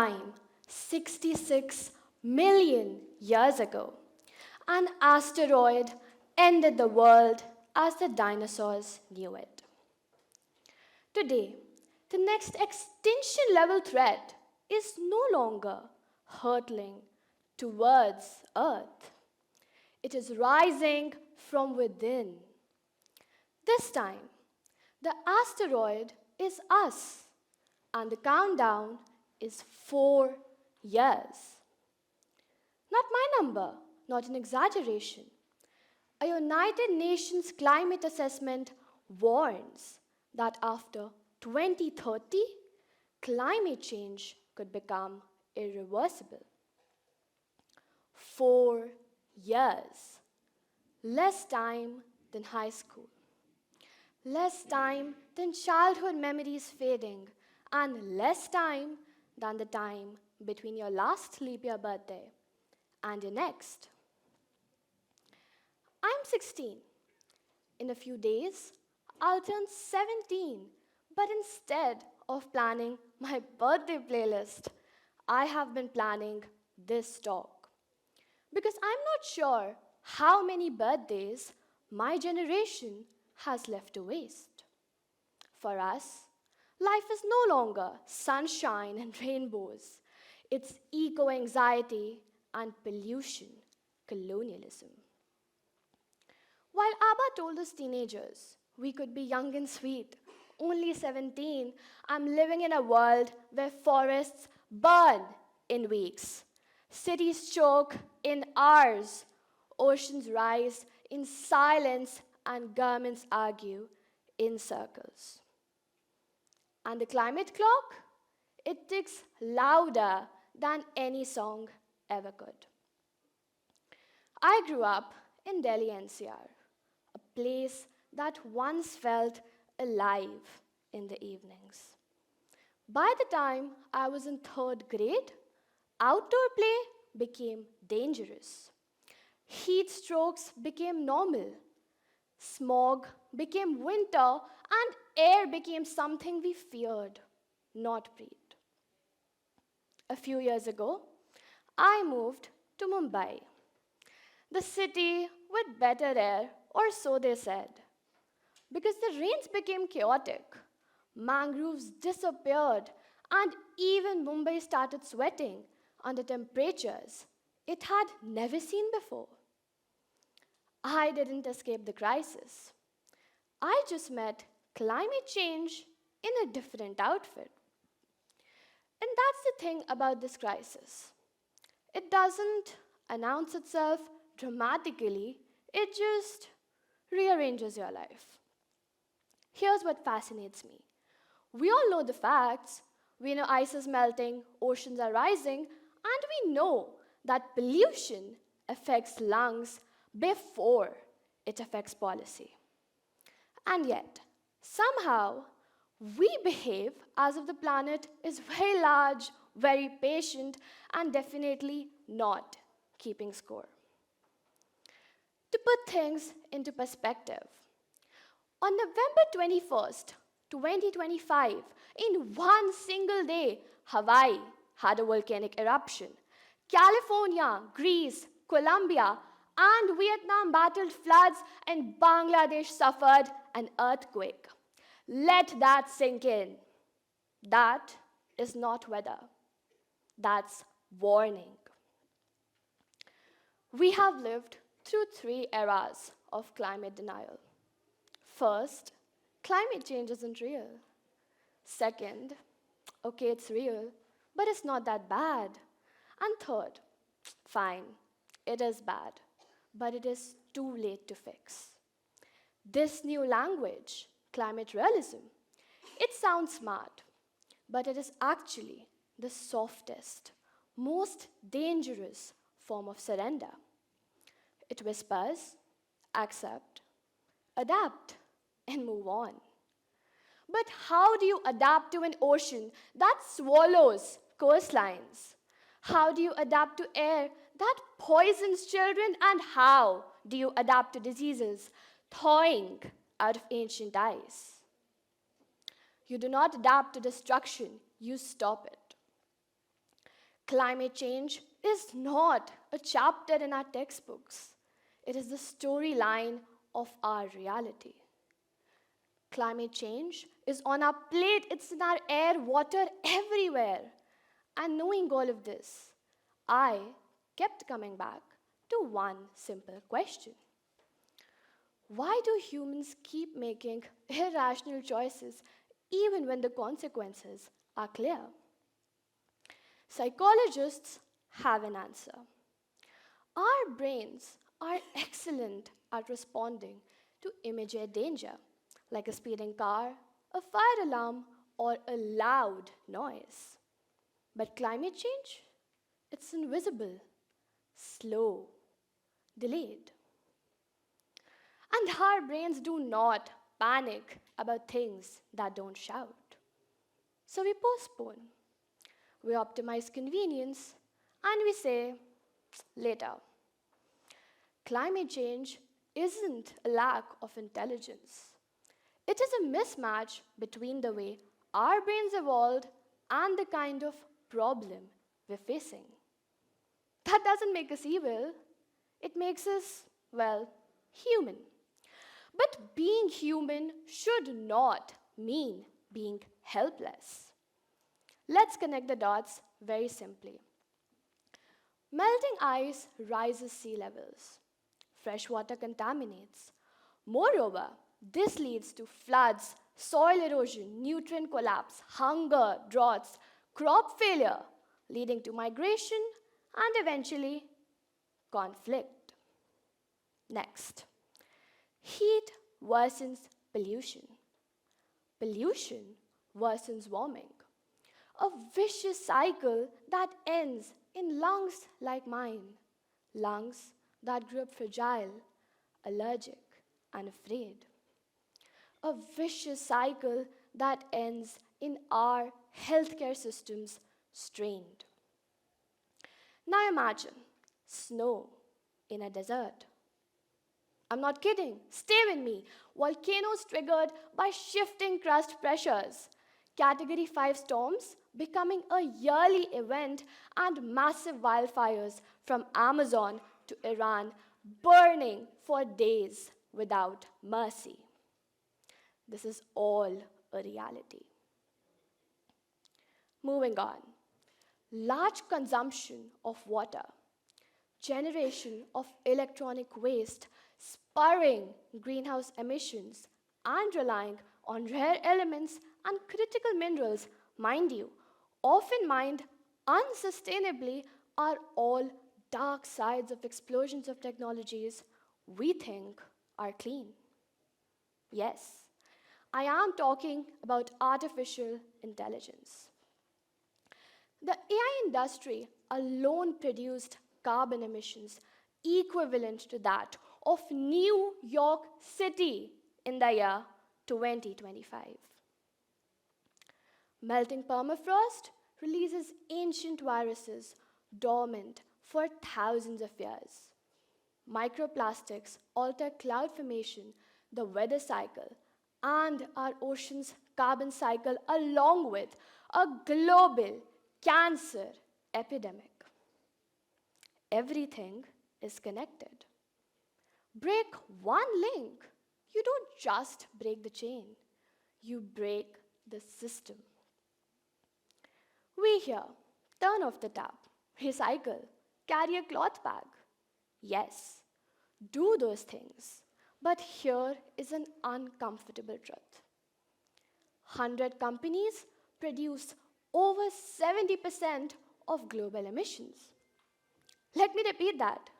time, 66 million years ago, an asteroid ended the world as the dinosaurs knew it. Today, the next extinction level threat is no longer hurtling towards Earth. It is rising from within. This time, the asteroid is us, and the countdown is 4 years. Not my number, not an exaggeration. A United Nations climate assessment warns that after 2030, climate change could become irreversible. 4 years. Less time than high school. Less time than childhood memories fading, and less time than the time between your last leap year birthday and your next. I'm 16. In a few days, I'll turn 17, but instead of planning my birthday playlist, I have been planning this talk. Because I'm not sure how many birthdays my generation has left to waste. For us, life is no longer sunshine and rainbows. It's eco-anxiety and pollution colonialism. While ABBA told us teenagers we could be young and sweet, only 17, I'm living in a world where forests burn in weeks, cities choke in hours, oceans rise in silence, and governments argue in circles. And the climate clock? It ticks louder than any song ever could. I grew up in Delhi NCR, a place that once felt alive in the evenings. By the time I was in 3rd grade, outdoor play became dangerous. Heat strokes became normal. Smog became winter, and air became something we feared, not breathed. A few years ago, I moved to Mumbai, the city with better air, or so they said. Because the rains became chaotic, mangroves disappeared, and even Mumbai started sweating under temperatures it had never seen before. I didn't escape the crisis. I just met climate change in a different outfit. And that's the thing about this crisis. It doesn't announce itself dramatically, it just rearranges your life. Here's what fascinates me. We all know the facts. We know ice is melting, oceans are rising, and we know that pollution affects lungs before it affects policy. And yet, somehow, we behave as if the planet is very large, very patient, and definitely not keeping score. To put things into perspective, on November 21st, 2025, in one single day, Hawaii had a volcanic eruption. California, Greece, Colombia, and Vietnam battled floods, and Bangladesh suffered an earthquake. Let that sink in. That is not weather. That's warning. We have lived through 3 eras of climate denial. First, climate change isn't real. Second, okay, it's real, but it's not that bad. And third, fine, it is bad, but it is too late to fix. This new language, climate realism, it sounds smart, but it is actually the softest, most dangerous form of surrender. It whispers, accept, adapt, and move on. But how do you adapt to an ocean that swallows coastlines? How do you adapt to air that poisons children? And how do you adapt to diseases thawing out of ancient ice? You do not adapt to destruction, you stop it. Climate change is not a chapter in our textbooks. It is the storyline of our reality. Climate change is on our plate, it's in our air, water, everywhere. And knowing all of this, I kept coming back to one simple question. Why do humans keep making irrational choices even when the consequences are clear? Psychologists have an answer. Our brains are excellent at responding to immediate danger, like a speeding car, a fire alarm, or a loud noise. But climate change? It's invisible, slow, delayed. And our brains do not panic about things that don't shout. So we postpone, we optimize convenience, and we say, later. Climate change isn't a lack of intelligence. It is a mismatch between the way our brains evolved and the kind of problem we're facing. That doesn't make us evil, it makes us, well, human. But being human should not mean being helpless. Let's connect the dots very simply. Melting ice rises sea levels. Fresh water contaminates. Moreover, this leads to floods, soil erosion, nutrient collapse, hunger, droughts, crop failure, leading to migration and eventually conflict. Next, heat worsens pollution. Pollution worsens warming. A vicious cycle that ends in lungs like mine, lungs that grew up fragile, allergic, and afraid. A vicious cycle that ends in our healthcare systems strained. Now imagine snow in a desert. I'm not kidding, stay with me. Volcanoes triggered by shifting crust pressures. Category 5 storms becoming a yearly event, and massive wildfires from Amazon to Iran burning for days without mercy. This is all a reality. Moving on. Large consumption of water, generation of electronic waste, spurring greenhouse emissions, and relying on rare elements and critical minerals, mind you, often mined unsustainably, are all dark sides of explosions of technologies we think are clean. Yes, I am talking about artificial intelligence. The AI industry alone produced carbon emissions equivalent to that of New York City in the year 2025. Melting permafrost releases ancient viruses dormant for thousands of years. Microplastics alter cloud formation, the weather cycle, and our ocean's carbon cycle, along with a global cancer epidemic. Everything is connected. Break one link, you don't just break the chain, you break the system. We hear, turn off the tap, recycle, carry a cloth bag. Yes, do those things. But here is an uncomfortable truth. 100 companies produce over 70% of global emissions. Let me repeat that.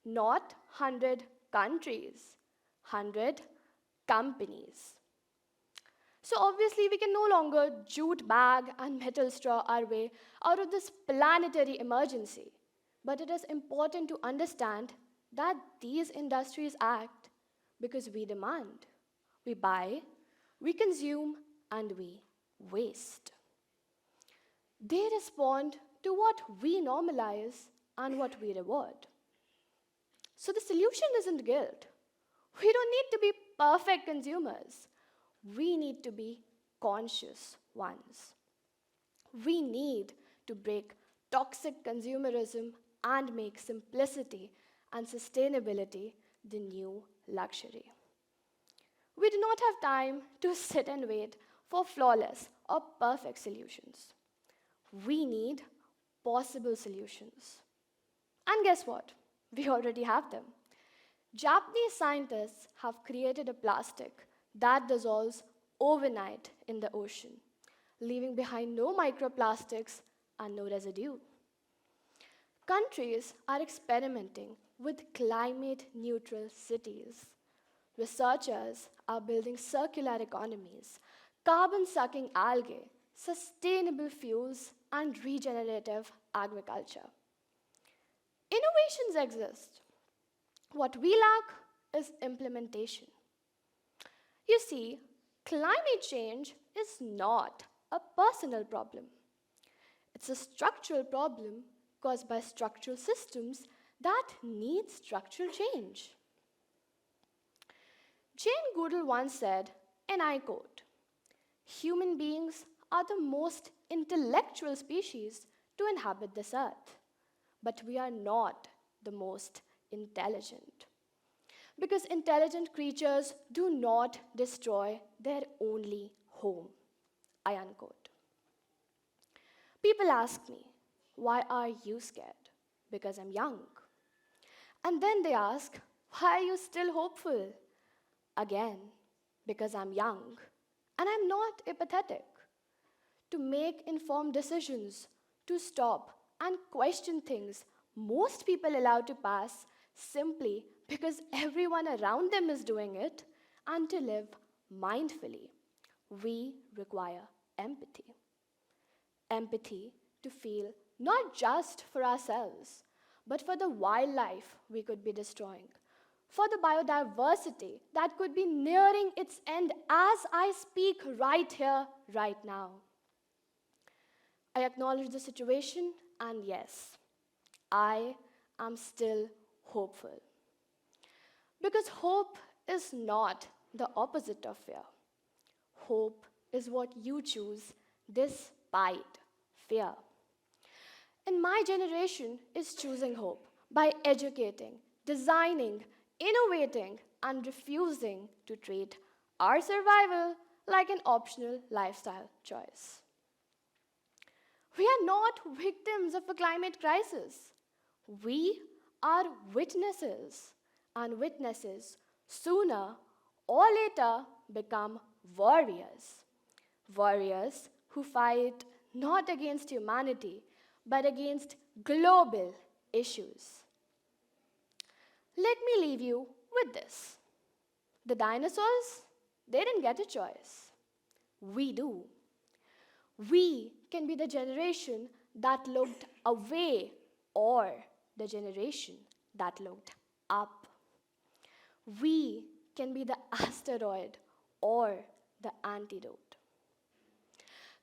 Not 100 countries, 100 companies. So obviously we can no longer jute bag and metal straw our way out of this planetary emergency. But it is important to understand that these industries act because we demand, we buy, we consume, and we waste. They respond to what we normalize and what we reward. So the solution isn't guilt. We don't need to be perfect consumers. We need to be conscious ones. We need to break toxic consumerism and make simplicity and sustainability the new luxury. We do not have time to sit and wait for flawless or perfect solutions. We need possible solutions. And guess what? We already have them. Japanese scientists have created a plastic that dissolves overnight in the ocean, leaving behind no microplastics and no residue. Countries are experimenting with climate neutral cities. Researchers are building circular economies, carbon sucking algae, sustainable fuels, and regenerative agriculture. Innovations exist. What we lack is implementation. You see, climate change is not a personal problem. It's a structural problem caused by structural systems that need structural change. Jane Goodall once said, and I quote, "Human beings are the most intellectual species to inhabit this earth, but we are not the most intelligent. Because intelligent creatures do not destroy their only home." I unquote. People ask me, why are you scared? Because I'm young. And then they ask, why are you still hopeful? Again, because I'm young and I'm not apathetic. To make informed decisions, to stop and question things most people allow to pass simply because everyone around them is doing it, and to live mindfully, we require empathy. Empathy to feel not just for ourselves, but for the wildlife we could be destroying, for the biodiversity that could be nearing its end as I speak right here, right now. I acknowledge the situation, and yes, I am still hopeful. Because hope is not the opposite of fear. Hope is what you choose despite fear. And my generation is choosing hope by educating, designing, innovating, and refusing to treat our survival like an optional lifestyle choice. We are not victims of a climate crisis. We are witnesses, and witnesses sooner or later become warriors. Warriors who fight not against humanity, but against global issues. Let me leave you with this. The dinosaurs, they didn't get a choice. We do. We can be the generation that looked away or the generation that looked up. We can be the asteroid or the antidote.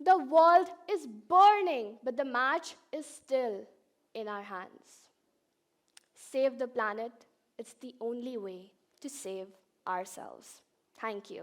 The world is burning, but the match is still in our hands. Save the planet. It's the only way to save ourselves. Thank you.